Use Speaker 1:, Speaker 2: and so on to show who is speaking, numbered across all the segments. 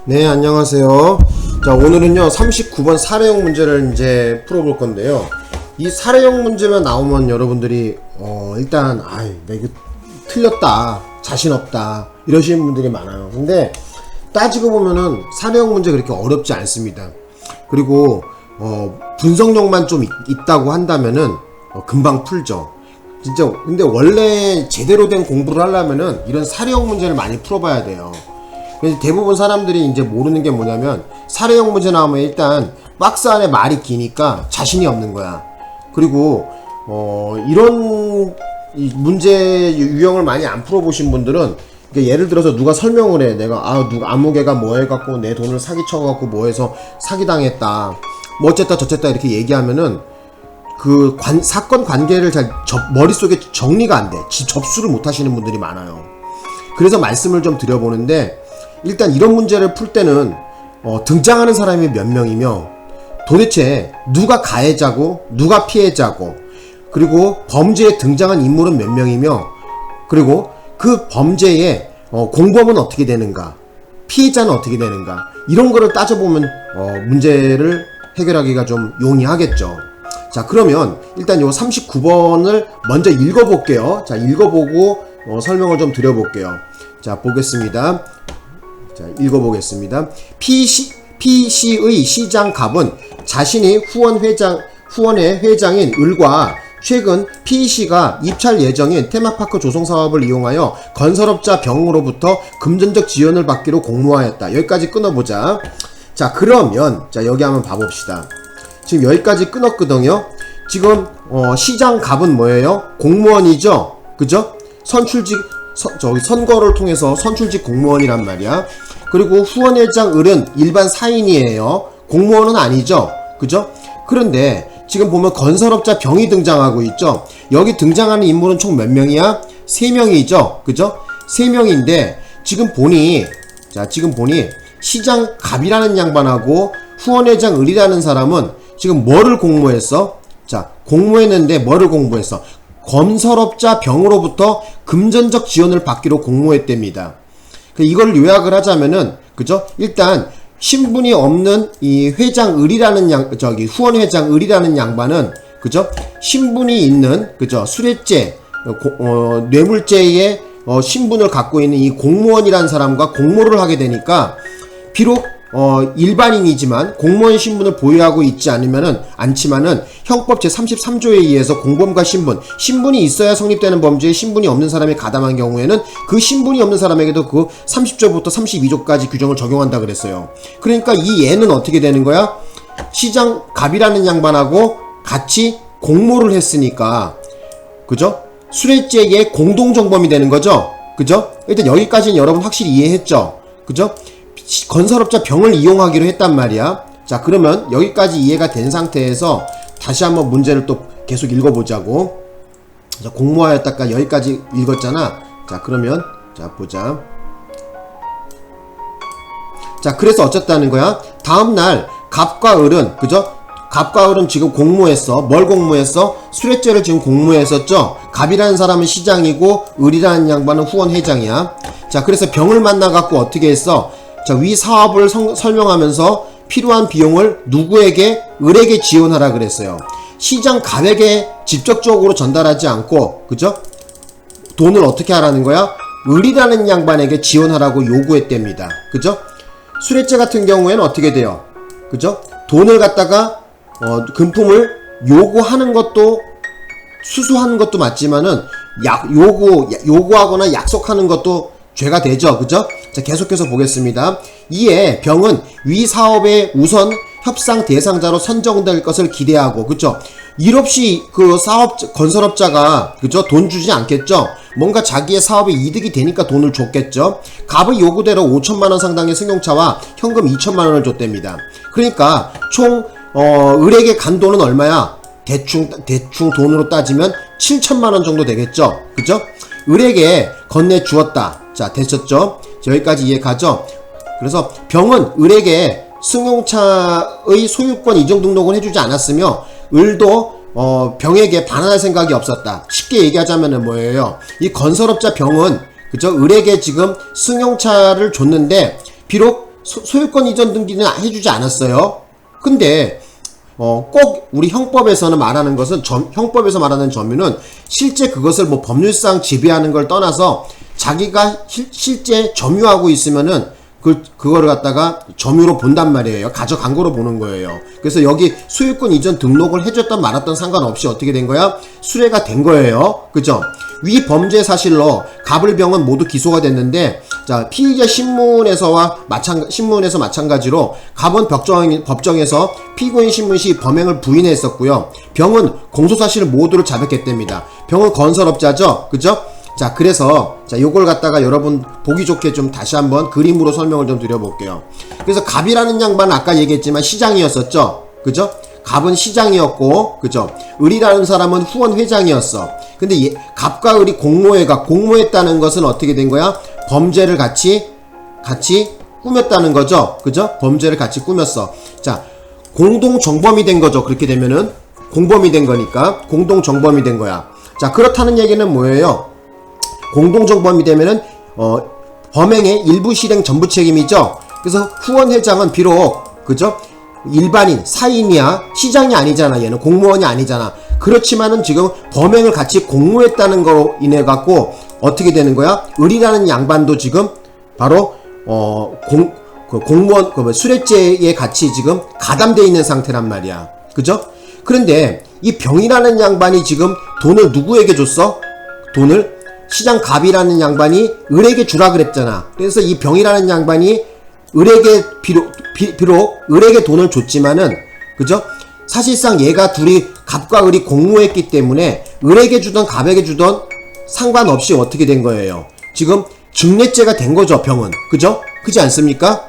Speaker 1: 네, 안녕하세요. 자, 오늘은요, 39번 사례형 문제를 이제 풀어볼 건데요. 이 사례형 문제만 나오면 여러분들이, 일단, 나 이거 틀렸다, 자신 없다, 이러시는 분들이 많아요. 근데, 따지고 보면은 사례형 문제 그렇게 어렵지 않습니다. 그리고, 분석력만 좀 있다고 한다면은, 금방 풀죠. 진짜, 근데 원래 제대로 된 공부를 하려면은, 이런 사례형 문제를 많이 풀어봐야 돼요. 대부분 사람들이 이제 모르는 게 뭐냐면 사례형 문제 나오면 일단 박스 안에 말이 기니까 자신이 없는 거야. 그리고 이런 문제 유형을 많이 안 풀어보신 분들은 예를 들어서 누가 설명을 해. 내가 누가 아무개가 뭐 해갖고 내 돈을 사기쳐갖고 뭐 해서 사기당했다, 뭐 어쨌다 저쨌다 이렇게 얘기하면은 그 사건 관계를 잘 머릿속에 정리가 안 돼. 접수를 못 하시는 분들이 많아요. 그래서 말씀을 좀 드려보는데, 일단 이런 문제를 풀 때는 등장하는 사람이 몇 명이며 도대체 누가 가해자고 누가 피해자고, 그리고 범죄에 등장한 인물은 몇 명이며, 그리고 그 범죄의 공범은 어떻게 되는가, 피해자는 어떻게 되는가, 이런 거를 따져보면 문제를 해결하기가 좀 용이하겠죠. 자, 그러면 일단 요 39번을 먼저 읽어볼게요. 자, 읽어보고 설명을 좀 드려볼게요. 자, 보겠습니다. 자, 읽어보겠습니다. P씨의 시장갑은 자신이 후원의 회장인 을과 최근 P씨가 입찰 예정인 테마파크 조성 사업을 이용하여 건설업자 병으로부터 금전적 지원을 받기로 공모하였다. 여기까지 끊어보자. 자, 그러면 자, 여기 한번 봐봅시다. 지금 여기까지 끊었거든요. 지금 시장갑은 뭐예요? 공무원이죠? 그죠? 선거를 통해서 선출직 공무원이란 말이야. 그리고 후원회장 을은 일반 사인이에요. 공무원은 아니죠. 그죠? 그런데 지금 보면 건설업자 병이 등장하고 있죠. 여기 등장하는 인물은 총 몇 명이야? 3명이죠. 그죠? 3명인데 지금 보니 시장갑이라는 양반하고 후원회장 을이라는 사람은 지금 뭐를 공모했어? 자, 공모했는데 뭐를 공모했어? 건설업자 병으로부터 금전적 지원을 받기로 공모했답니다. 이걸 요약을 하자면은, 그죠? 일단 신분이 없는 이 회장 을이라는 후원회장 을이라는 양반은, 그죠? 신분이 있는, 그죠? 수뢰죄, 뇌물죄의 신분을 갖고 있는 이 공무원이라는 사람과 공모를 하게 되니까, 비록 일반인이지만 공무원 신분을 보유하고 있지 않지만은 형법 제33조에 의해서 공범과 신분이 있어야 성립되는 범죄에 신분이 없는 사람이 가담한 경우에는 그 신분이 없는 사람에게도 그 30조부터 32조까지 규정을 적용한다 그랬어요. 그러니까 이 얘는 어떻게 되는 거야? 시장갑이라는 양반하고 같이 공모를 했으니까, 그죠? 수뢰죄의 공동정범이 되는 거죠. 그죠? 일단 여기까지는 여러분 확실히 이해했죠? 그죠? 건설업자 병을 이용하기로 했단 말이야. 자, 그러면 여기까지 이해가 된 상태에서 다시 한번 문제를 또 계속 읽어보자고. 자, 공모하였다가 여기까지 읽었잖아. 자, 그러면 자, 보자. 자, 그래서 어쨌다는 거야? 다음날 갑과 을은, 그죠? 갑과 을은 지금 공모했어. 뭘 공모했어? 수뢰죄를 지금 공모했었죠? 갑이라는 사람은 시장이고 을이라는 양반은 후원회장이야. 자, 그래서 병을 만나갖고 어떻게 했어? 자, 위 사업을 설명하면서 필요한 비용을 누구에게? 을에게 지원하라 그랬어요. 시장갑에게 직접적으로 전달하지 않고, 그죠? 돈을 어떻게 하라는 거야? 을이라는 양반에게 지원하라고 요구했답니다. 그죠? 수뢰죄 같은 경우에는 어떻게 돼요? 그죠? 돈을 갖다가 금품을 요구하는 것도, 수수하는 것도 맞지만은 요구하거나 약속하는 것도 죄가 되죠. 그죠? 자, 계속해서 보겠습니다. 이에 병은 위 사업의 우선 협상 대상자로 선정될 것을 기대하고, 그죠? 일 없이 그 건설업자가, 그죠? 돈 주지 않겠죠? 뭔가 자기의 사업에 이득이 되니까 돈을 줬겠죠? 갑의 요구대로 5천만원 상당의 승용차와 현금 2천만원을 줬답니다. 그러니까 총 을에게 간 돈은 얼마야? 대충 돈으로 따지면 7천만원 정도 되겠죠? 그죠? 을에게 건네 주었다. 자, 됐었죠? 여기까지 이해 가죠? 그래서 병은 을에게 승용차의 소유권 이전 등록을 해주지 않았으며, 을도 병에게 반환할 생각이 없었다. 쉽게 얘기하자면은 뭐예요? 이 건설업자 병은, 그죠? 을에게 지금 승용차를 줬는데 비록 소유권 이전 등기는 해주지 않았어요. 근데 꼭 우리 형법에서는 말하는 것은 형법에서 말하는 점유는 실제 그것을 뭐 법률상 지배하는 걸 떠나서 자기가 실제 점유하고 있으면은 그거를 갖다가 점유로 본단 말이에요. 가져간 거로 보는 거예요. 그래서 여기 소유권 이전 등록을 해줬던 말았던 상관없이 어떻게 된 거야? 수뢰가 된 거예요. 그죠? 위 범죄 사실로 갑을병은 모두 기소가 됐는데, 자, 피의자 신문에서 마찬가지로 갑은 법정에서 피고인 신문 시 범행을 부인했었고요. 병은 공소사실 모두를 자백했답니다. 병은 건설업자죠? 그죠? 자, 그래서 자, 요걸 갖다가 여러분 보기 좋게 좀 다시 한번 그림으로 설명을 좀 드려볼게요. 그래서 갑이라는 양반은 아까 얘기했지만 시장이었었죠? 그죠? 갑은 시장이었고, 그죠? 을이라는 사람은 후원 회장이었어. 근데 갑과 을이 공모했다는 것은 어떻게 된 거야? 범죄를 같이 꾸몄다는 거죠? 그죠? 범죄를 같이 꾸몄어. 자, 공동 정범이 된 거죠. 그렇게 되면은 공범이 된 거니까 공동 정범이 된 거야. 자, 그렇다는 얘기는 뭐예요? 공동정범이 되면은 범행의 일부 실행 전부 책임이죠. 그래서 후원 회장은 비록 그죠? 일반인, 사인이야. 시장이 아니잖아. 얘는 공무원이 아니잖아. 그렇지만은 지금 범행을 같이 공모했다는 거로 인해 갖고 어떻게 되는 거야? 을이라는 양반도 지금 바로 공무원 수뢰죄에 같이 지금 가담돼 있는 상태란 말이야. 그죠? 그런데 이 병이라는 양반이 지금 돈을 누구에게 줬어? 돈을 시장 갑이라는 양반이 을에게 주라 그랬잖아. 그래서 이 병이라는 양반이 을에게 비록 을에게 돈을 줬지만은 그죠? 사실상 얘가 둘이 갑과 을이 공모했기 때문에 을에게 주던 갑에게 주던 상관없이 어떻게 된 거예요? 지금 증례죄가 된 거죠, 병은. 그죠? 그지 않습니까?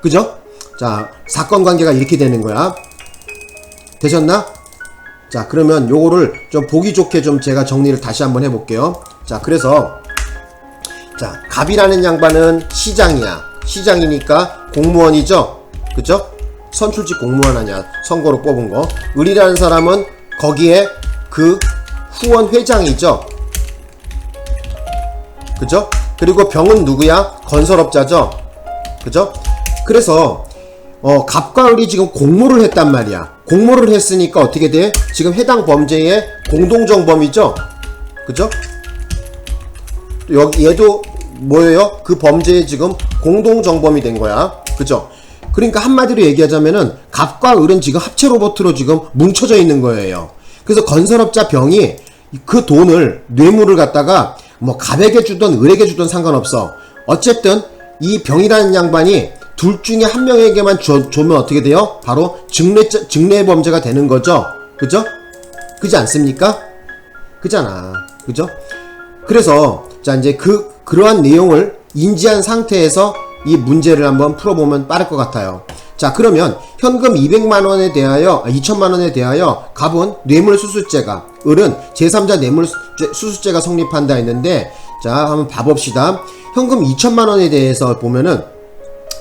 Speaker 1: 그죠? 자, 사건 관계가 이렇게 되는 거야. 되셨나? 자, 그러면 요거를 좀 보기 좋게 좀 제가 정리를 다시 한번 해볼게요. 자, 그래서 자, 갑이라는 양반은 시장이야. 시장이니까 공무원이죠. 그죠? 선출직 공무원 아니야. 선거로 뽑은 거. 을이라는 사람은 거기에 그 후원 회장이죠. 그죠? 그리고 병은 누구야? 건설업자죠. 그죠? 그래서 갑과 을이 지금 공모를 했단 말이야. 공모를 했으니까 어떻게 돼? 지금 해당 범죄의 공동정범이죠. 그죠? 얘도 뭐예요? 그 범죄에 지금 공동정범이 된 거야. 그죠? 그러니까 한마디로 얘기하자면은 갑과 을은 지금 합체 로봇으로 지금 뭉쳐져 있는 거예요. 그래서 건설업자 병이 그 돈을 뇌물을 갖다가 뭐 갑에게 주든 을에게 주든 상관없어. 어쨌든 이 병이라는 양반이 둘 중에 한 명에게만 주면 어떻게 돼요? 바로 증례 범죄가 되는 거죠. 그죠? 그지 않습니까? 그잖아. 그죠? 그래서 자, 이제 그러한 내용을 인지한 상태에서 이 문제를 한번 풀어보면 빠를 것 같아요. 자, 그러면 현금 200만원에 대하여 2천만원에 대하여 갑은 뇌물수수죄가, 을은 제3자 뇌물수수죄가 성립한다 했는데, 자, 한번 봐봅시다. 현금 2천만원에 대해서 보면은,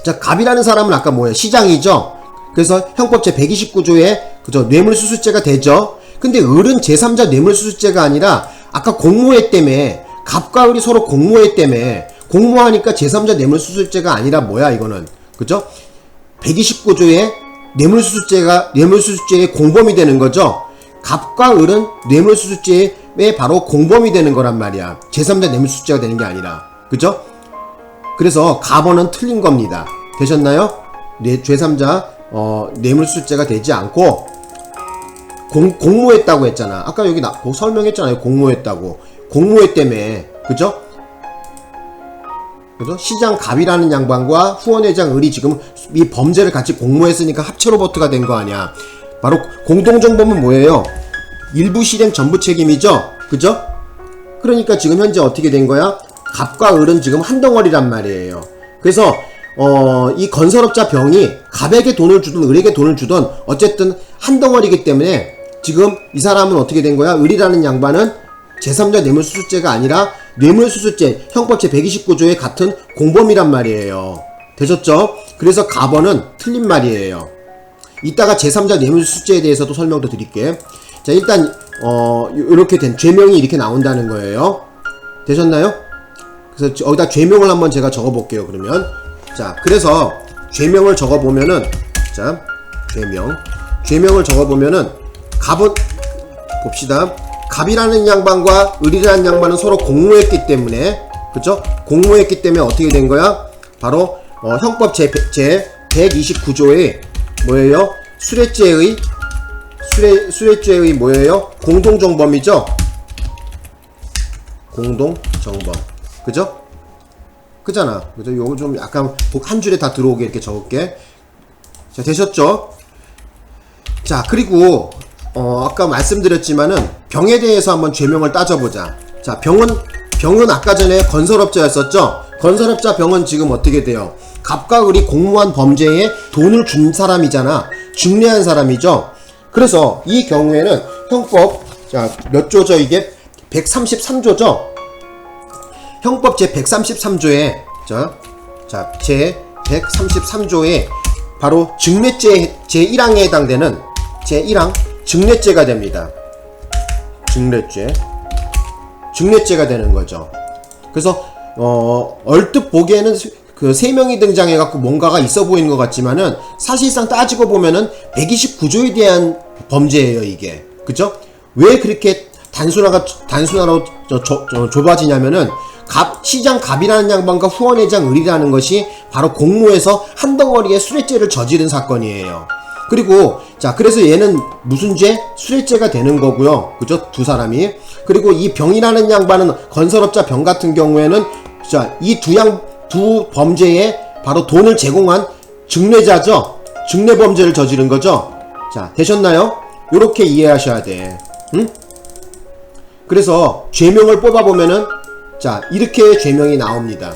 Speaker 1: 자, 갑이라는 사람은 아까 뭐예요? 시장이죠? 그래서 형법 제129조에 그죠? 뇌물수수죄가 되죠? 근데 을은 제3자 뇌물수수죄가 아니라 아까 공모했다며, 갑과 을이 서로 공모했다며, 공모하니까 제3자 뇌물수수죄가 아니라 뭐야 이거는? 그죠? 129조에 뇌물수수죄의 공범이 되는 거죠? 갑과 을은 뇌물수수죄에 바로 공범이 되는 거란 말이야. 제3자 뇌물수수죄가 되는 게 아니라. 그죠? 그래서 갑원은 틀린 겁니다. 되셨나요? 제3자 뇌물수수죄가 되지 않고 공모했다고 했잖아. 아까 여기 설명했잖아요. 공모했다고. 공모했다며. 그죠? 그죠? 시장 갑이라는 양반과 후원회장 을이 지금 이 범죄를 같이 공모했으니까 합체 로버트가 된 거 아니야. 바로 공동정범은 뭐예요? 일부 실행 전부 책임이죠? 그죠? 그러니까 지금 현재 어떻게 된 거야? 갑과 을은 지금 한 덩어리란 말이에요. 그래서 이 건설업자 병이 갑에게 돈을 주든 을에게 돈을 주든 어쨌든 한 덩어리이기 때문에 지금 이 사람은 어떻게 된 거야? 을이라는 양반은 제3자 뇌물수수죄가 아니라 뇌물수수죄 형법 제129조의 같은 공범이란 말이에요. 되셨죠? 그래서 갑원은 틀린 말이에요. 이따가 제3자 뇌물수수죄에 대해서도 설명도 드릴게. 자, 일단 이렇게 된 죄명이 이렇게 나온다는 거예요. 되셨나요? 그래서 여기다 죄명을 한번 제가 적어 볼게요. 그러면 자, 그래서 죄명을 적어보면은, 자, 죄명을 적어보면은, 갑은, 봅시다. 갑이라는 양반과 을이라는 양반은 서로 공모했기 때문에, 그쵸? 공모했기 때문에 어떻게 된 거야? 바로, 형법 제 129조에, 뭐예요? 수뢰죄의 뭐예요? 공동정범이죠? 공동정범. 그죠? 그잖아. 그죠? 요거 좀 약간 한 줄에 다 들어오게 이렇게 적을게. 자, 되셨죠? 자, 그리고, 아까 말씀드렸지만은, 병에 대해서 한번 죄명을 따져보자. 자, 병은 아까 전에 건설업자였었죠? 건설업자 병은 지금 어떻게 돼요? 갑과 을이 공모한 범죄에 돈을 준 사람이잖아. 중매한 사람이죠? 그래서 이 경우에는 형법, 자, 몇 조죠 이게? 133조죠? 형법 제 133조에, 자, 제 133조에 바로 증례죄 제1항에 해당되는 제1항 증례죄가 됩니다. 증례죄가 되는 거죠. 그래서 얼뜻 보기에는 그 3명이 등장해갖고 뭔가가 있어 보이는 것 같지만은 사실상 따지고 보면은 129조에 대한 범죄예요, 이게. 그죠? 왜 그렇게 단순화로 좁아지냐면은 시장 갑이라는 양반과 후원회장 을이라는 것이 바로 공모해서 한 덩어리의 수뢰죄를 저지른 사건이에요. 그리고 자, 그래서 얘는 무슨 죄? 수뢰죄가 되는 거고요. 그죠? 두 사람이. 그리고 이 병이라는 양반은 건설업자 병 같은 경우에는 자, 이 두 범죄에 바로 돈을 제공한 증례자죠. 증례 범죄를 저지른 거죠. 자, 되셨나요? 요렇게 이해하셔야 돼. 응? 그래서 죄명을 뽑아보면은 자, 이렇게 죄명이 나옵니다.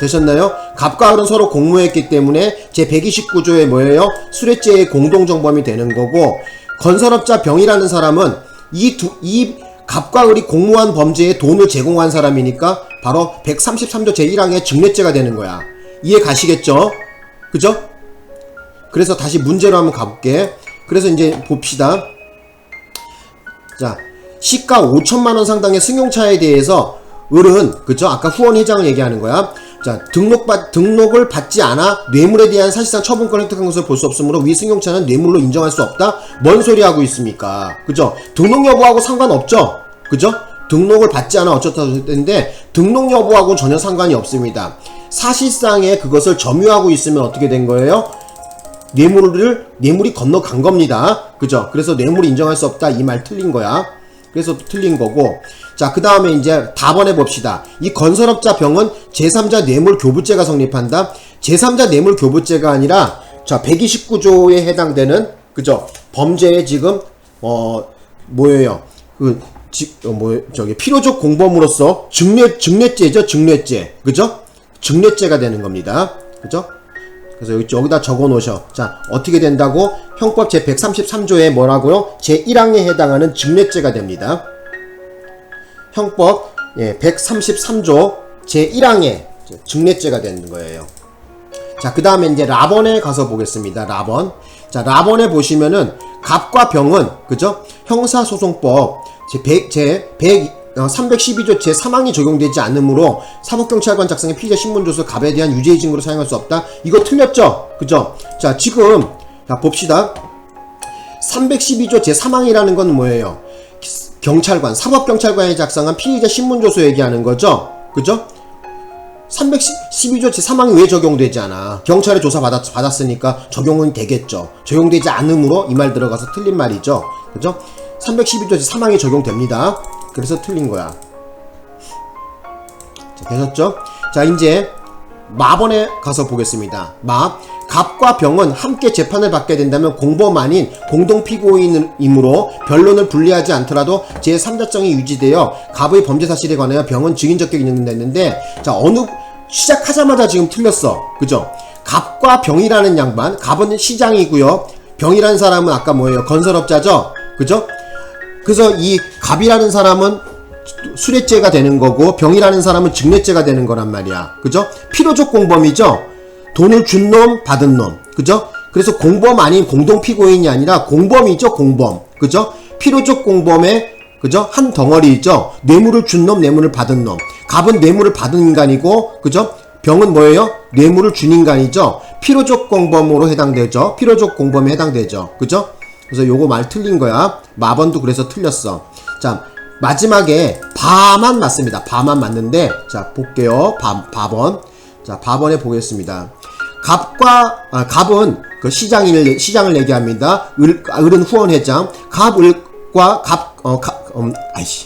Speaker 1: 되셨나요? 갑과 을은 서로 공모했기 때문에 제 129조에 뭐예요? 수뢰죄의 공동정범이 되는 거고, 건설업자 병이라는 사람은 이 갑과 을이 공모한 범죄에 돈을 제공한 사람이니까 바로 133조 제1항의 증례죄가 되는 거야. 이해 가시겠죠? 그죠? 그래서 다시 문제로 한번 가볼게. 그래서 이제 봅시다. 자, 시가 5천만원 상당의 승용차에 대해서 을은, 그죠? 아까 후원회장을 얘기하는 거야. 자, 등록을 받지 않아 뇌물에 대한 사실상 처분권을 획득한 것을 볼 수 없으므로 위 승용차는 뇌물로 인정할 수 없다? 뭔 소리 하고 있습니까? 그죠? 등록 여부하고 상관없죠? 그죠? 등록을 받지 않아 어쩌다 했는데 등록 여부하고 전혀 상관이 없습니다. 사실상에 그것을 점유하고 있으면 어떻게 된 거예요? 뇌물이 건너간 겁니다. 그죠? 그래서 뇌물을 인정할 수 없다, 이 말 틀린 거야. 그래서 틀린 거고. 자, 그 다음에 이제 답원해 봅시다. 이 건설업자 병은 제3자 뇌물 교부죄가 성립한다. 제3자 뇌물 교부죄가 아니라, 자, 129조에 해당되는, 그죠? 범죄에 지금, 뭐예요? 필요적 공범으로서 증례죄죠, 증례죄. 그죠? 증례죄가 되는 겁니다. 그죠? 그래서 여기다 적어 놓으셔. 자, 어떻게 된다고? 형법 제 133조에 뭐라고요? 제 1항에 해당하는 증례죄가 됩니다. 형법 133조 제 1항에 증례죄가 되는 거예요. 자, 그 다음에 이제 라번에 가서 보겠습니다. 라번. 자, 라번에 보시면은 갑과 병은, 그죠? 형사소송법 제 312조 제3항이 적용되지 않으므로 사법경찰관 작성의 피의자 신문조서 갑에 대한 유죄의 증거로 사용할 수 없다. 이거 틀렸죠? 그죠? 자, 지금 자, 봅시다. 312조 제3항이라는 건 뭐예요? 경찰관, 사법경찰관이 작성한 피의자 신문조서 얘기하는 거죠? 그죠? 312조 제3항이 왜 적용되지 않아? 경찰에 조사 받았으니까 적용은 되겠죠. 적용되지 않으므로 이 말 들어가서 틀린 말이죠. 그죠? 312조 제3항이 적용됩니다. 그래서 틀린 거야. 자, 되셨죠? 자, 이제 마번에 가서 보겠습니다. 갑과 병은 함께 재판을 받게 된다면 공범 아닌 공동피고인이므로 변론을 분리하지 않더라도 제3자성이 유지되어 갑의 범죄 사실에 관하여 병은 증인 적격이 있는데, 자, 시작하자마자 지금 틀렸어. 그죠? 갑과 병이라는 양반, 갑은 시장이고요. 병이라는 사람은 아까 뭐예요? 건설업자죠? 그죠? 그래서 이 갑이라는 사람은 수뢰죄가 되는 거고 병이라는 사람은 증례죄가 되는 거란 말이야. 그죠? 필요적 공범이죠? 돈을 준 놈, 받은 놈. 그죠? 그래서 공범 아닌 공동피고인이 아니라 공범이죠, 공범. 그죠? 필요적 공범의, 그죠? 한 덩어리죠? 뇌물을 준 놈, 뇌물을 받은 놈. 갑은 뇌물을 받은 인간이고, 그죠? 병은 뭐예요? 뇌물을 준 인간이죠. 필요적 공범으로 해당되죠. 필요적 공범에 해당되죠. 그죠? 그래서 요거 말 틀린 거야. 마번도 그래서 틀렸어. 자, 마지막에 바만 맞습니다. 바만 맞는데, 자, 볼게요. 바번. 자, 바번에 보겠습니다. 갑은 그 시장을 얘기합니다. 을은 후원회장. 갑을과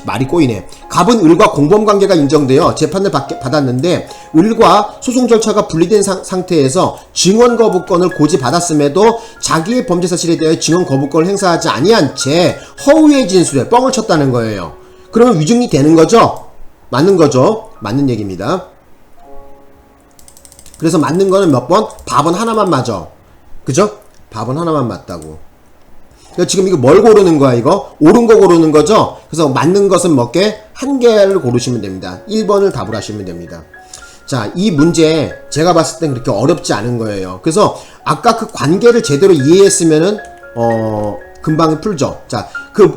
Speaker 1: 말이 꼬이네. 갑은 을과 공범관계가 인정되어 재판을 받았는데, 을과 소송 절차가 분리된 상태에서 증언 거부권을 고지받았음에도 자기의 범죄 사실에 대해 증언 거부권을 행사하지 아니한 채 허위의 진술에 뻥을 쳤다는 거예요. 그러면 위증이 되는 거죠? 맞는 거죠? 맞는 얘기입니다. 그래서 맞는 거는 몇 번? 밥은 하나만 맞아. 그죠? 밥은 하나만 맞다고. 지금 이거 뭘 고르는 거야, 이거? 옳은 거 고르는 거죠? 그래서 맞는 것은 몇 개? 한 개를 고르시면 됩니다. 1번을 답을 하시면 됩니다. 자, 이 문제 제가 봤을 땐 그렇게 어렵지 않은 거예요. 그래서 아까 그 관계를 제대로 이해했으면은 금방 풀죠. 자,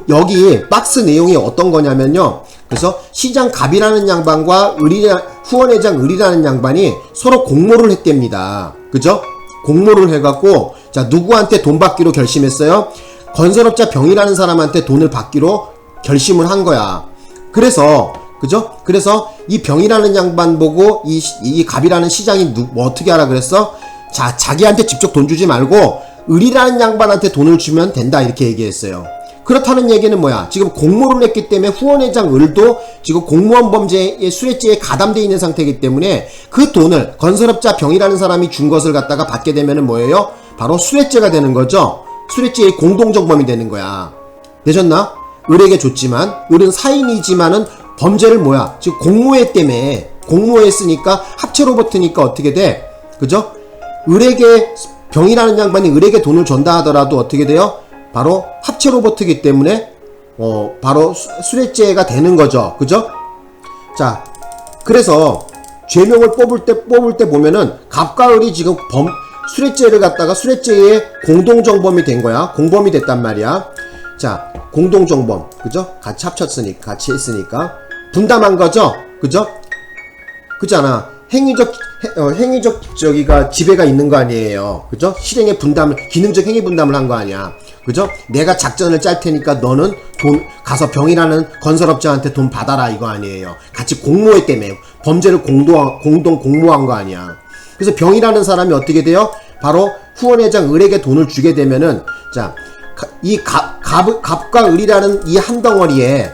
Speaker 1: 여기 박스 내용이 어떤 거냐면요. 그래서 시장 갑이라는 양반과 후원회장 을이라는 양반이 서로 공모를 했답니다. 그죠? 공모를 해갖고, 자, 누구한테 돈 받기로 결심했어요? 건설업자 병이라는 사람한테 돈을 받기로 결심을 한 거야. 그래서, 그죠? 그래서 이 병이라는 양반 보고 이 갑이라는 시장이 뭐 어떻게 하라 그랬어? 자, 자기한테 직접 돈 주지 말고 을이라는 양반한테 돈을 주면 된다, 이렇게 얘기했어요. 그렇다는 얘기는 뭐야? 지금 공모를 했기 때문에 후원회장 을도 지금 공무원 범죄의 수뢰죄에 가담되어 있는 상태이기 때문에 그 돈을 건설업자 병이라는 사람이 준 것을 갖다가 받게 되면은 뭐예요? 바로 수뢰죄가 되는 거죠. 수뢰죄의 공동정범이 되는 거야. 되셨나? 을에게 줬지만, 을은 사인이지만은 범죄를 뭐야? 지금 공모했으니까 합체로 붙으니까 어떻게 돼? 그죠? 을에게, 병이라는 양반이 을에게 돈을 준다 하더라도 어떻게 돼요? 바로 합체로 붙기 때문에 바로 수뢰죄가 되는 거죠. 그죠? 자, 그래서 죄명을 뽑을 때 보면은 갑과 을이 지금 수뢰죄를 갖다가 수뢰죄의 공동정범이 된 거야. 공범이 됐단 말이야. 자, 공동정범. 그죠? 같이 합쳤으니까, 같이 했으니까. 분담한 거죠? 그죠? 그잖아. 행위적 저기가 지배가 있는 거 아니에요. 그죠? 실행의 분담을, 기능적 행위 분담을 한 거 아니야. 그죠? 내가 작전을 짤 테니까 너는 가서 병이라는 건설업자한테 돈 받아라, 이거 아니에요. 같이 공모했다며. 범죄를 공동 공모한 거 아니야. 그래서 병이라는 사람이 어떻게 돼요? 바로 후원회장 을에게 돈을 주게 되면은, 자, 갑과 을이라는 이 한 덩어리에,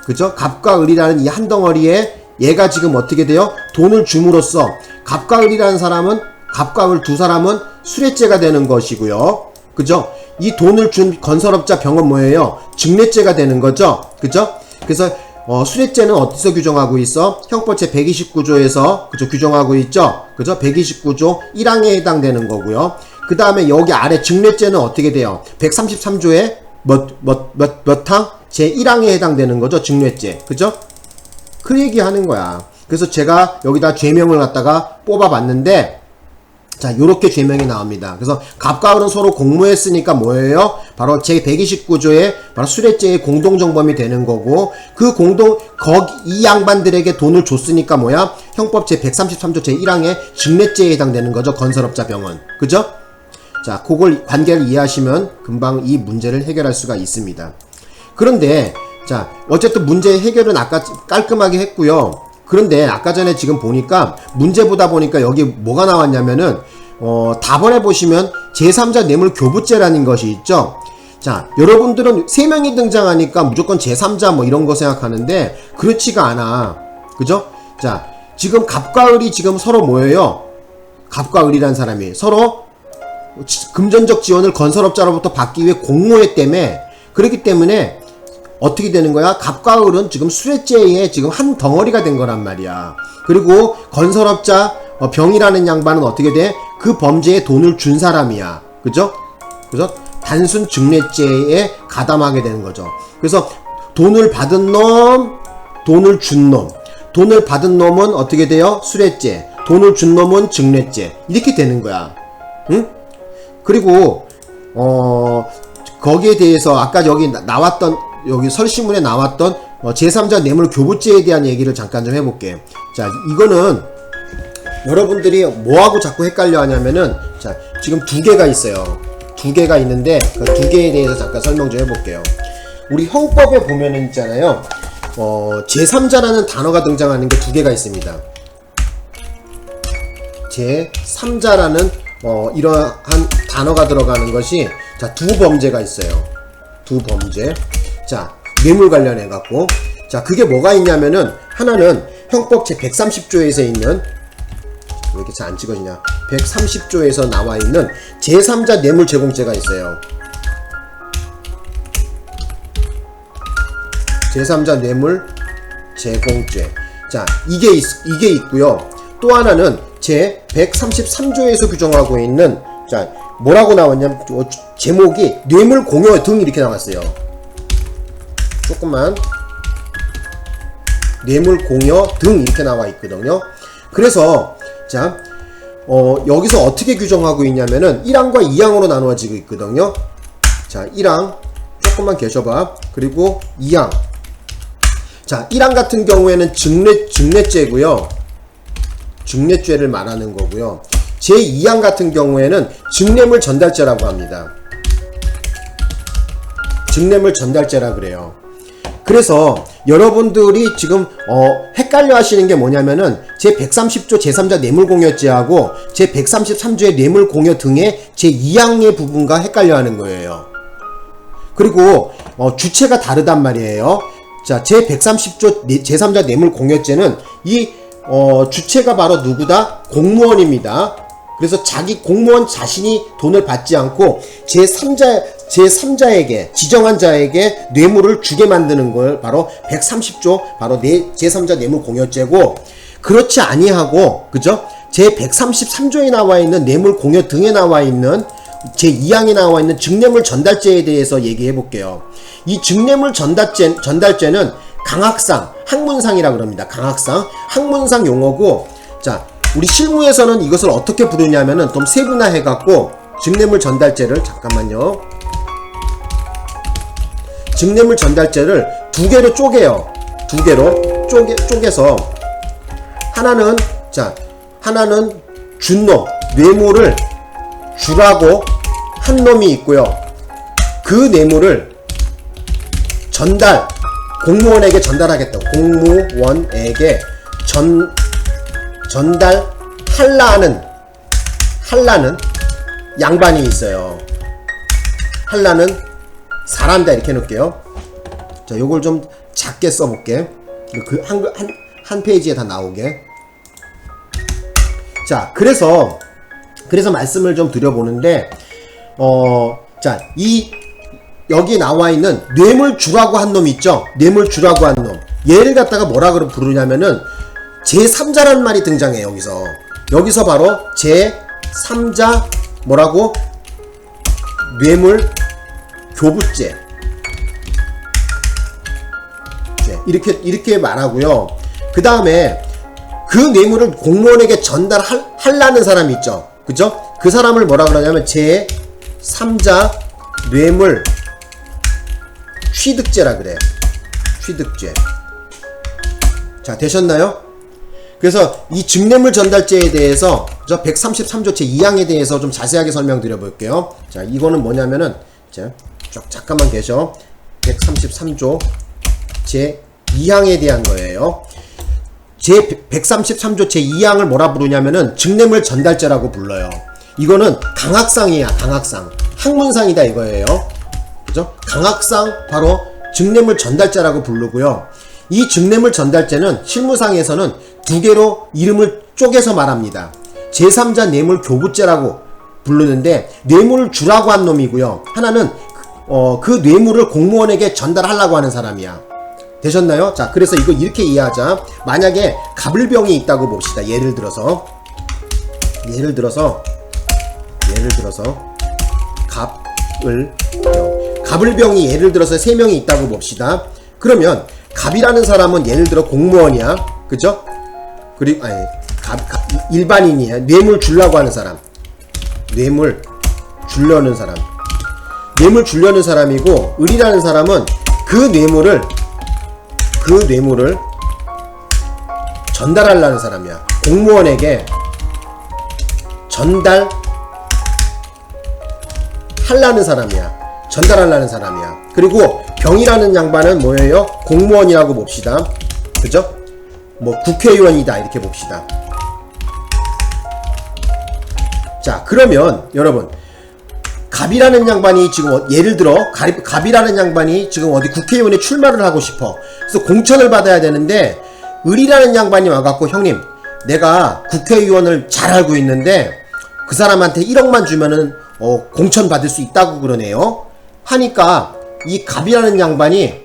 Speaker 1: 그죠? 갑과 을이라는 이 한 덩어리에 얘가 지금 어떻게 돼요? 돈을 줌으로써 갑과 을이라는 사람은, 갑과 을 두 사람은 수뢰죄가 되는 것이고요. 그죠? 이 돈을 준 건설업자 병은 뭐예요? 증례죄가 되는 거죠. 그죠? 그래서 수뢰죄는 어디서 규정하고 있어? 형법 제 129조에서 그죠? 규정하고 있죠. 그죠? 129조 1항에 해당되는 거고요. 그 다음에 여기 아래 증례죄는 어떻게 돼요? 133조에 몇 항? 제 1항에 해당되는 거죠. 증례죄. 그죠? 그 얘기 하는 거야. 그래서 제가 여기다 죄명을 갖다가 뽑아봤는데, 자, 요렇게 죄명이 나옵니다. 그래서 갑과 을은 서로 공모했으니까 뭐예요? 바로 제 129조에 바로 수뢰죄의 공동정범이 되는 거고, 이 양반들에게 돈을 줬으니까 뭐야? 형법 제 133조 제 1항에 증례죄에 해당되는 거죠. 건설업자 병은. 그죠? 자, 그걸 관계를 이해하시면 금방 이 문제를 해결할 수가 있습니다. 그런데, 자, 어쨌든 문제 해결은 아까 깔끔하게 했고요. 그런데 아까 전에 지금 보니까 문제 보다 보니까 여기 뭐가 나왔냐면은 답안에 보시면 제3자 뇌물 교부죄라는 것이 있죠. 자, 여러분들은 3명이 등장하니까 무조건 제3자 뭐 이런 거 생각하는데 그렇지가 않아. 그죠? 자, 지금 갑과 을이 지금 서로 뭐예요? 갑과 을이라는 사람이 서로 금전적 지원을 건설업자로부터 받기 위해 공모했다며. 그렇기 때문에 어떻게 되는 거야? 갑과 을은 지금 수뢰죄에 지금 한 덩어리가 된 거란 말이야. 그리고 건설업자 병이라는 양반은 어떻게 돼? 그 범죄에 돈을 준 사람이야. 그죠? 그래서 단순 증례죄에 가담하게 되는 거죠. 그래서 돈을 받은 놈, 돈을 준 놈. 돈을 받은 놈은 어떻게 돼요? 수뢰죄. 돈을 준 놈은 증례죄. 이렇게 되는 거야. 응? 그리고 거기에 대해서 아까 여기 나왔던 여기 설시문에 나왔던 제3자 뇌물 교부죄에 대한 얘기를 잠깐 좀 해볼게. 자, 이거는 여러분들이 뭐하고 자꾸 헷갈려 하냐면은, 자, 지금 두 개가 있어요. 두 개가 있는데, 그 두 개에 대해서 잠깐 설명 좀 해볼게요. 우리 형법에 보면은 있잖아요. 제3자라는 단어가 등장하는 게 두 개가 있습니다. 제3자라는, 이러한 단어가 들어가는 것이, 자, 두 범죄가 있어요. 두 범죄. 자, 뇌물 관련해갖고. 자, 그게 뭐가 있냐면은, 하나는 형법 제 130조에서 있는, 왜 이렇게 잘 안 찍어지냐? 130조에서 나와 있는 제3자 뇌물 제공죄가 있어요. 제3자 뇌물 제공죄. 자, 이게 있고요. 또 하나는 제 133조에서 규정하고 있는, 자, 뭐라고 나왔냐면, 제목이 뇌물 공여 등 이렇게 나왔어요. 조금만. 뇌물 공여 등 이렇게 나와 있거든요. 그래서, 자, 여기서 어떻게 규정하고 있냐면은 1항과 2항으로 나누어지고 있거든요. 자, 1항 조금만 계셔봐. 그리고 2항. 자, 1항 같은 경우에는 증례죄고요. 증례죄를 말하는 거고요. 제2항 같은 경우에는 증례물 전달죄라고 합니다. 증례물 전달죄라 그래요. 그래서 여러분들이 지금 헷갈려 하시는 게 뭐냐면은 제 130조 제3자 뇌물공여죄하고 제 133조의 뇌물공여 등의 제2항의 부분과 헷갈려 하는 거예요. 그리고 주체가 다르단 말이에요. 자, 제 130조 제3자 뇌물공여죄는 이 주체가 바로 누구다? 공무원입니다. 그래서 자기 공무원 자신이 돈을 받지 않고 제3자에게, 지정한 자에게 뇌물을 주게 만드는 걸 바로 130조, 바로 제3자 뇌물공여죄고, 그렇지 아니하고, 그죠? 제 133조에 나와 있는 뇌물공여 등에 나와 있는 제2항에 나와 있는 증례물 전달죄에 대해서 얘기해 볼게요. 이 증례물 전달죄는 강학상, 학문상이라 그럽니다. 강학상, 학문상 용어고, 자, 우리 실무에서는 이것을 어떻게 부르냐면은 좀 세분화해갖고 증례물 전달죄를, 잠깐만요. 증례물 전달죄를 두 개로 쪼개요. 두 개로 쪼개서 하나는, 자, 하나는 준 놈, 뇌물을 주라고 한 놈이 있고요. 그 뇌물을 공무원에게 전달하겠다고, 공무원에게 전달하려는 양반이 있어요. 하려는 사람이다 이렇게 해놓을게요. 자, 요걸 좀 작게 써볼게. 그 한 페이지에 다 나오게. 자, 그래서 말씀을 좀 드려보는데, 자, 여기 나와 있는 뇌물 주라고 한 놈 있죠? 뇌물 주라고 한 놈. 얘를 갖다가 뭐라 부르냐면은 제3자라는 말이 등장해요, 여기서 바로 제3자 뭐라고? 뇌물 교부죄. 이렇게 말하고요. 그 다음에 그 뇌물을 공무원에게 전달하려는 사람이 있죠. 그죠? 그 사람을 뭐라 그러냐면 제3자 뇌물 취득죄라 그래. 취득죄. 자, 되셨나요? 그래서 이 증례물 전달죄에 대해서 133조 제2항에 대해서 좀 자세하게 설명드려 볼게요. 자, 이거는 뭐냐면은, 자, 잠깐만 계셔. 133조 제2항에 대한 거예요. 제 133조 제2항을 뭐라 부르냐면은 증례물 전달죄라고 불러요. 이거는 강학상이야, 강학상. 학문상이다 이거예요. 그죠? 강학상 바로 증례물 전달죄라고 부르고요. 이 증례물 전달죄는 실무상에서는 두 개로 이름을 쪼개서 말합니다. 제3자 뇌물 교부죄라고 부르는데, 뇌물을 주라고 한 놈이고요. 하나는 그 뇌물을 공무원에게 전달하려고 하는 사람이야. 되셨나요? 자, 그래서 이거 이렇게 이해하자. 만약에 갑을병이 있다고 봅시다. 예를 들어서 갑을병이 예를 들어서 3명이 있다고 봅시다. 그러면 갑이라는 사람은 예를 들어 공무원이야. 그죠? 그리고 일반인이야. 뇌물 주려고 하는 사람. 뇌물 주려는 사람이고, 을이라는 사람은 그 뇌물을 전달하려는 사람이야. 공무원에게 전달하려는 사람이야. 전달하려는 사람이야. 그리고 병이라는 양반은 뭐예요? 공무원이라고 봅시다. 그죠? 뭐 국회의원이다 이렇게 봅시다. 자, 그러면 여러분, 갑이라는 양반이 지금 예를 들어 갑이라는 양반이 지금 어디 국회의원에 출마를 하고 싶어. 그래서 공천을 받아야 되는데 을이라는 양반이 와갖고 형님, 내가 국회의원을 잘 알고 있는데 그 사람한테 1억만 주면은 공천 받을 수 있다고 그러네요. 하니까 이 갑이라는 양반이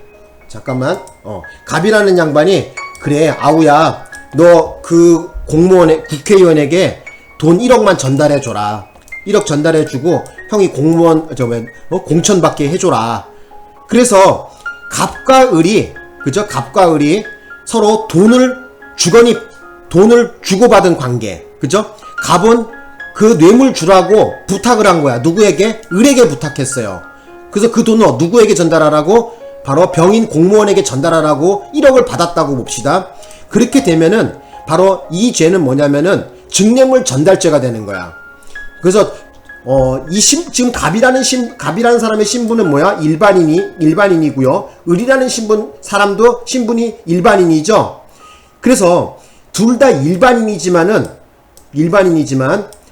Speaker 1: 갑이라는 양반이 그래 아우야, 너 그 공무원에 국회의원에게 돈 1억만 전달해줘라. 1억 전달해주고 형이 공무원 공천 받게 해줘라. 그래서 갑과 을이, 그죠? 갑과 을이 서로 돈을 주고받은 관계. 그죠? 갑은 그 뇌물 주라고 부탁을 한 거야. 누구에게? 을에게 부탁했어요. 그래서 그 돈을 누구에게 전달하라고? 바로 병인 공무원에게 전달하라고 1억을 받았다고 봅시다. 그렇게 되면은 바로 이 죄는 뭐냐면은 증례물 전달죄가 되는 거야. 그래서 지금 갑이라는 사람의 신분은 뭐야? 일반인이고요. 을이라는 신분이 일반인이죠. 그래서 둘 다 일반인이지만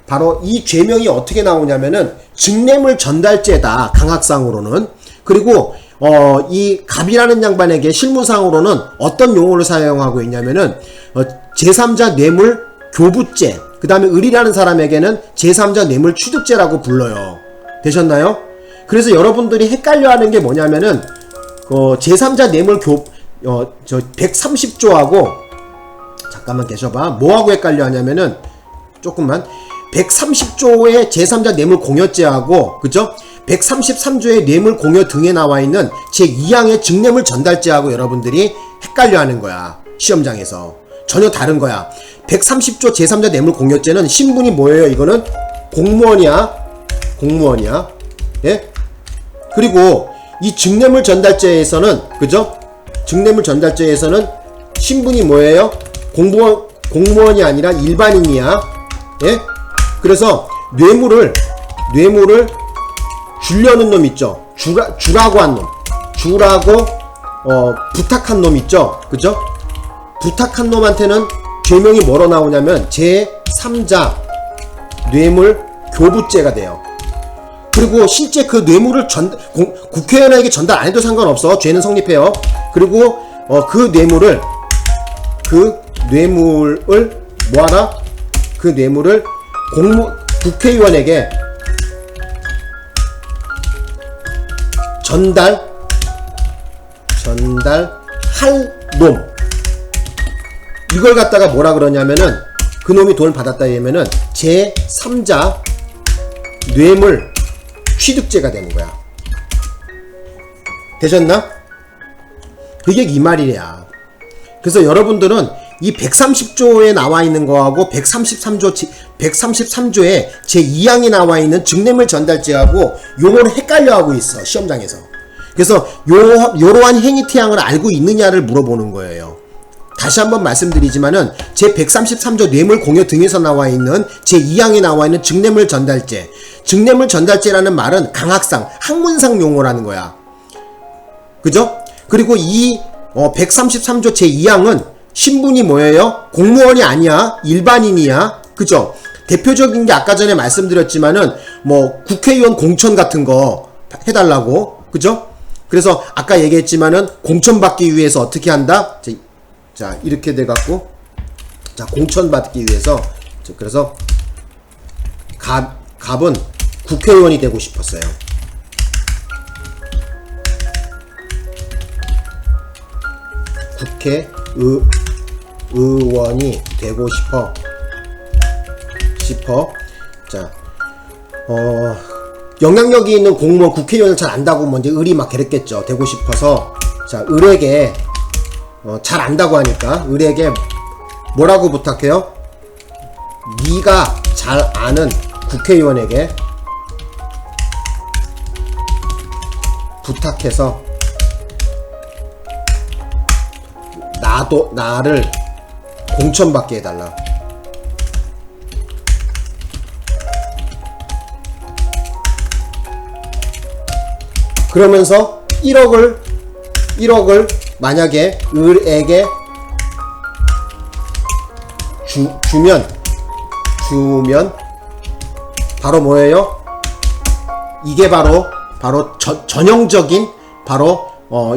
Speaker 1: 바로 이 죄명이 어떻게 나오냐면은 증례물 전달죄다, 강학상으로는. 그리고 이 갑이라는 양반에게 실무상으로는 어떤 용어를 사용하고 있냐면은 제3자 뇌물 교부죄, 그 다음에 을이라는 사람에게는 제3자 뇌물 취득죄라고 불러요. 되셨나요? 그래서 여러분들이 헷갈려하는 게 뭐냐면은 제3자 뇌물 130조하고 잠깐만 계셔봐. 뭐하고 헷갈려 하냐면은 조금만 130조의 제3자 뇌물 공여죄하고, 그죠? 133조의 뇌물 공여 등에 나와 있는 제2항의 증례물 전달죄하고 여러분들이 헷갈려 하는 거야. 시험장에서. 전혀 다른 거야. 130조 제3자 뇌물 공여죄는 신분이 뭐예요? 이거는 공무원이야. 예? 그리고 이 증례물 전달죄에서는, 그죠? 증례물 전달죄에서는 신분이 뭐예요? 공무원이 아니라 일반인이야. 예? 그래서 뇌물을 주려는 놈 있죠. 주라고 한 놈. 주라고 부탁한 놈 있죠. 그죠? 부탁한 놈한테는 죄명이 뭐로 나오냐면 제3자 뇌물 교부죄가 돼요. 그리고 실제 그 뇌물을 국회의원에게 전달 안 해도 상관없어. 죄는 성립해요. 그리고 그 뇌물을 뭐하라? 그 뇌물을 국회의원에게 전달할 놈. 이걸 갖다가 뭐라 그러냐면은 그 놈이 돈을 받았다 하면은 제3자 뇌물 취득죄가 되는 거야. 되셨나? 그게 이 말이야. 그래서 여러분들은 이 130조에 나와 있는 거하고 133조에 제2항에 나와 있는 증례물 전달죄하고 용어를 헷갈려 하고 있어, 시험장에서. 그래서 요러한 행위태양을 알고 있느냐를 물어보는 거예요. 다시 한번 말씀드리지만은 제133조 뇌물 공여 등에서 나와 있는 제2항에 나와 있는 증례물 전달죄. 증례물 전달죄라는 말은 강학상, 학문상 용어라는 거야. 그죠? 그리고 이 133조 제2항은 신분이 뭐예요? 공무원이 아니야. 일반인이야. 그죠? 대표적인 게 아까 전에 말씀드렸지만은 뭐 국회의원 공천 같은 거 해달라고. 그죠? 그래서 아까 얘기했지만은 공천 받기 위해서 어떻게 한다? 자, 이렇게 돼갖고, 자, 공천 받기 위해서, 그래서 갑은 국회의원이 되고 싶었어요. 국회의원이 되고 싶어. 자, 영향력이 있는 공무원 국회의원을 잘 안다고 먼저 을이 막 그랬겠죠. 되고 싶어서. 자, 을에게 잘 안다고 하니까 을에게 뭐라고 부탁해요? 네가 잘 아는 국회의원에게 부탁해서 나를 공천받게 해달라. 그러면서 1억을 만약에 을에게 주면 바로 뭐예요? 이게 바로 전형적인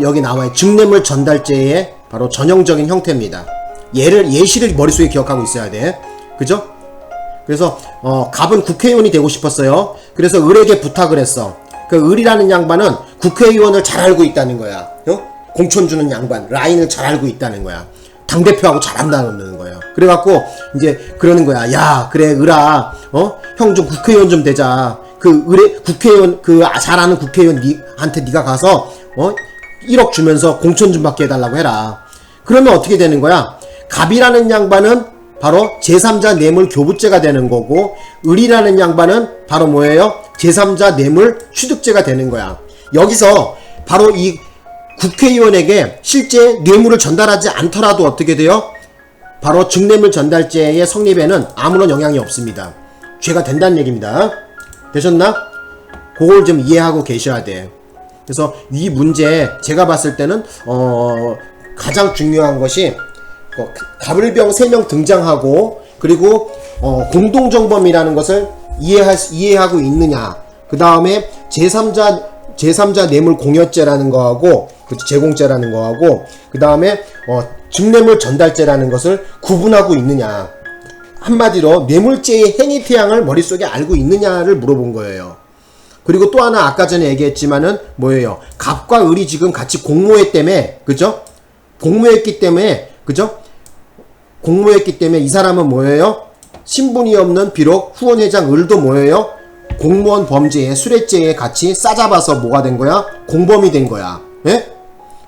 Speaker 1: 여기 나와요. 증례물 전달죄의 바로 전형적인 형태입니다. 예시를 머릿속에 기억하고 있어야 돼. 그죠? 그래서 갑은 국회의원이 되고 싶었어요. 그래서 을에게 부탁을 했어. 그 을이라는 양반은 국회의원을 잘 알고 있다는 거야. 공천 주는 양반, 라인을 잘 알고 있다는 거야. 당대표하고 잘 안다는 거예요. 그래갖고 이제 그러는 거야. 야, 그래 을아, 형 좀 국회의원 좀 되자. 그 국회의원, 잘 아는 국회의원한테 네가 가서 1억 주면서 공천 좀 받게 해달라고 해라. 그러면 어떻게 되는 거야? 갑이라는 양반은 바로 제3자 뇌물 교부죄가 되는 거고, 을이라는 양반은 바로 뭐예요? 제3자 뇌물 취득죄가 되는 거야. 여기서 바로 이 국회의원에게 실제 뇌물을 전달하지 않더라도 어떻게 돼요? 바로 증례물 전달죄의 성립에는 아무런 영향이 없습니다. 죄가 된다는 얘기입니다. 되셨나? 그걸 좀 이해하고 계셔야 돼. 그래서 이 문제 제가 봤을 때는 가장 중요한 것이 갑을병 3명 등장하고, 그리고 공동정범이라는 것을 이해하고 있느냐. 그 다음에 제3자 뇌물 공여죄라는 거하고, 제공죄라는 거하고, 그 다음에 증례물 전달죄라는 것을 구분하고 있느냐. 한마디로 뇌물죄의 행위 태양을 머릿속에 알고 있느냐를 물어본 거예요. 그리고 또 하나 아까 전에 얘기했지만은 뭐예요? 갑과 을이 지금 같이 공모했다며, 그죠? 공모했기 때문에 이 사람은 뭐예요? 신분이 없는 비록 후원회장 을도 뭐예요? 공무원 범죄에, 수뢰죄에 같이 싸잡아서 뭐가 된 거야? 공범이 된 거야. 예?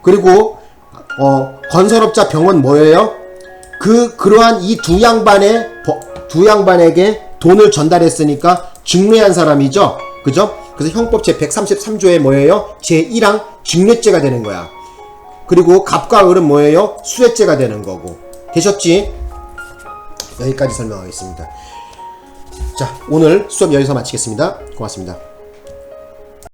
Speaker 1: 그리고 건설업자 병은 뭐예요? 그러한 이 두 양반에게 돈을 전달했으니까 증례한 사람이죠. 그죠? 그래서 형법 제133조에 뭐예요? 제1항 증례죄가 되는 거야. 그리고 갑과 을은 뭐예요? 수뢰죄가 되는 거고. 되셨지? 여기까지 설명하겠습니다. 자, 오늘 수업 여기서 마치겠습니다. 고맙습니다.